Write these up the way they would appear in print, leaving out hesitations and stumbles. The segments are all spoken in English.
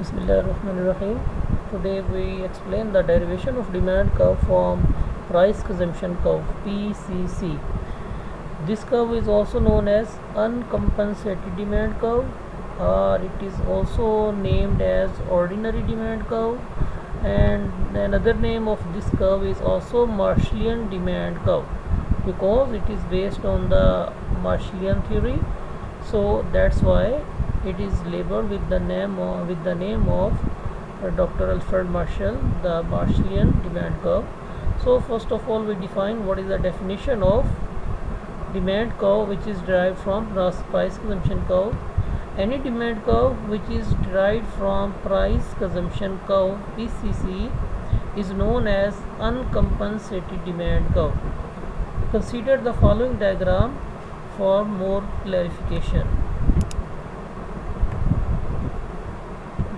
Bismillahirrahmanirrahim. Today we explain the derivation of demand curve from price consumption curve PCC. This curve is also known as uncompensated demand curve, or it is also named as ordinary demand curve, and another name of this curve is also Marshallian demand curve because it is based on the Marshallian theory. So that's why it is labeled with the name of Dr. Alfred Marshall, the Marshallian demand curve. So first of all, we define what is the definition of demand curve, which is derived from price consumption curve. Any demand curve which is derived from price consumption curve PCC is known as uncompensated demand curve. Consider the following diagram for more clarification.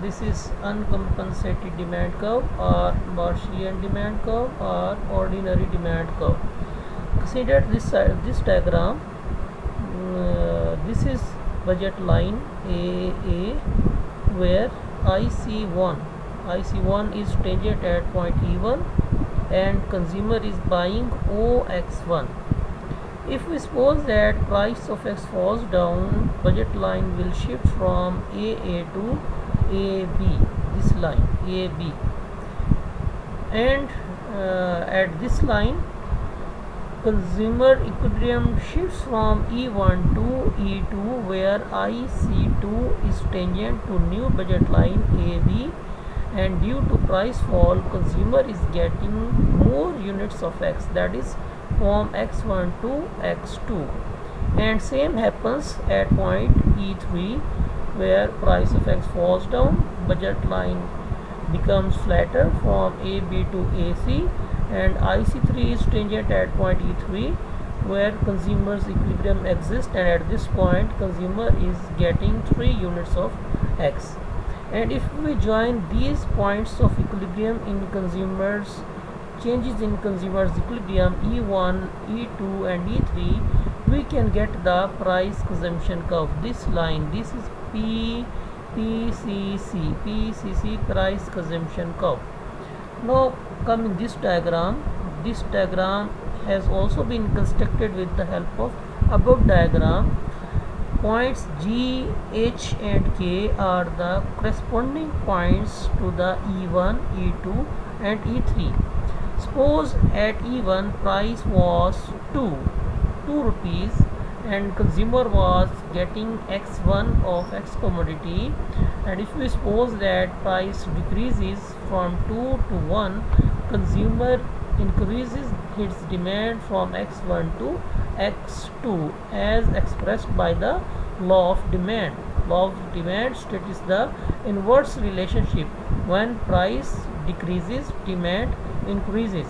This is uncompensated demand curve or Marshallian demand curve or ordinary demand curve. Consider this diagram. This is budget line AA where IC1 is tangent at point E1 and consumer is buying OX1. If we suppose that price of X falls down, budget line will shift from AA to AB, this line AB, and at this line consumer equilibrium shifts from E1 to E2 where IC2 is tangent to new budget line AB, and due to price fall consumer is getting more units of X, that is from X1 to X2, and same happens at point E3 where price of X falls down, budget line becomes flatter from AB to AC, and IC3 is tangent at point E3 where consumer's equilibrium exists, and at this point consumer is getting 3 units of X. And if we join these points of equilibrium in consumers changes in consumer's equilibrium E1, E2 and E3, we can get the price consumption curve. This line, this is PCC price consumption curve. Now come in this diagram. This diagram has also been constructed with the help of above diagram. Points G, H and K are the corresponding points to the E1, E2 and E3. Suppose at E1 price was 2 rupees and consumer was getting X1 of X commodity, and if we suppose that price decreases from 2 to 1, consumer increases its demand from X1 to X2 as expressed by the law of demand. Law of demand states the inverse relationship: when price decreases, demand increases.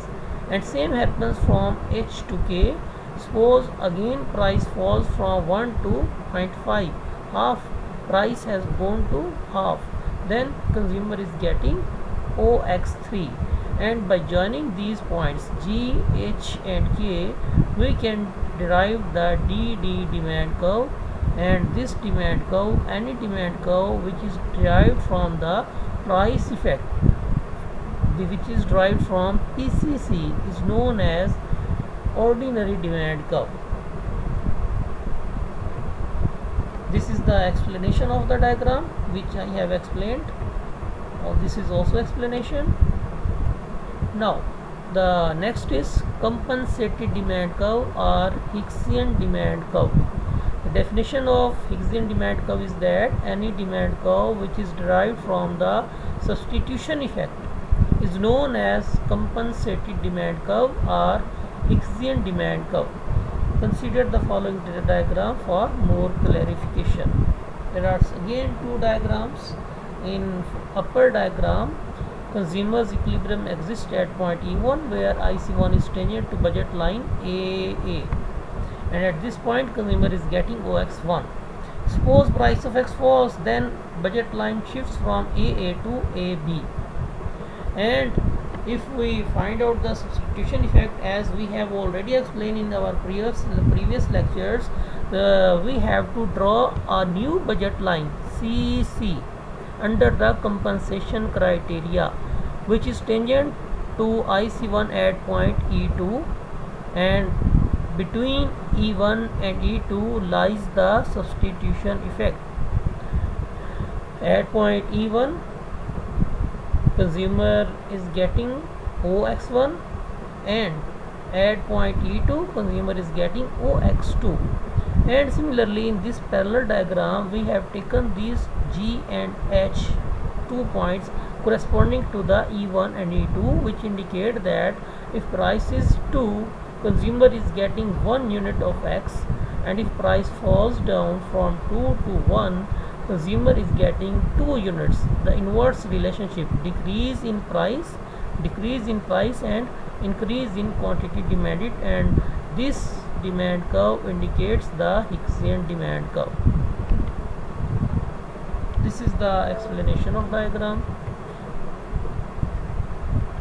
And same happens from H to K. Suppose again price falls from 1 to 0.5, half, price has gone to half, then consumer is getting OX3, and by joining these points G, H and K we can derive the DD demand curve. And this demand curve, any demand curve which is derived from the price effect, which is derived from PCC, is known as ordinary demand curve. This is the explanation of the diagram which I have explained. This is also explanation. Now the next is compensated demand curve or Hicksian demand curve. The definition of Hicksian demand curve is that any demand curve which is derived from the substitution effect is known as compensated demand curve or Hicksian demand curve. Consider the following diagram for more clarification. There are again two diagrams. In upper diagram, consumer's equilibrium exists at point E1 where IC1 is tangent to budget line AA, and at this point consumer is getting OX1. Suppose price of X falls, then budget line shifts from AA to AB, and if we find out the substitution effect, as we have already explained in our previous lectures, we have to draw a new budget line CC, under the compensation criteria, which is tangent to IC1 at point E2, and between E1 and E2 lies the substitution effect. At point E1, consumer is getting OX1, and at point E2, consumer is getting OX2. And similarly, in this parallel diagram, we have taken these G and H 2 points corresponding to the E1 and E2, which indicate that if price is 2, consumer is getting 1 unit of X, and if price falls down from 2 to 1, consumer is getting 2 units. The inverse relationship, decrease in price and increase in quantity demanded, and this demand curve indicates the Hicksian demand curve. This is the explanation of diagram.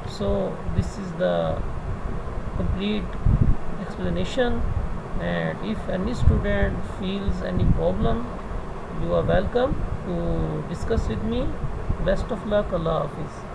So this is the complete explanation, and if any student feels any problem, you are welcome to discuss with me. Best of luck. Allah Hafiz.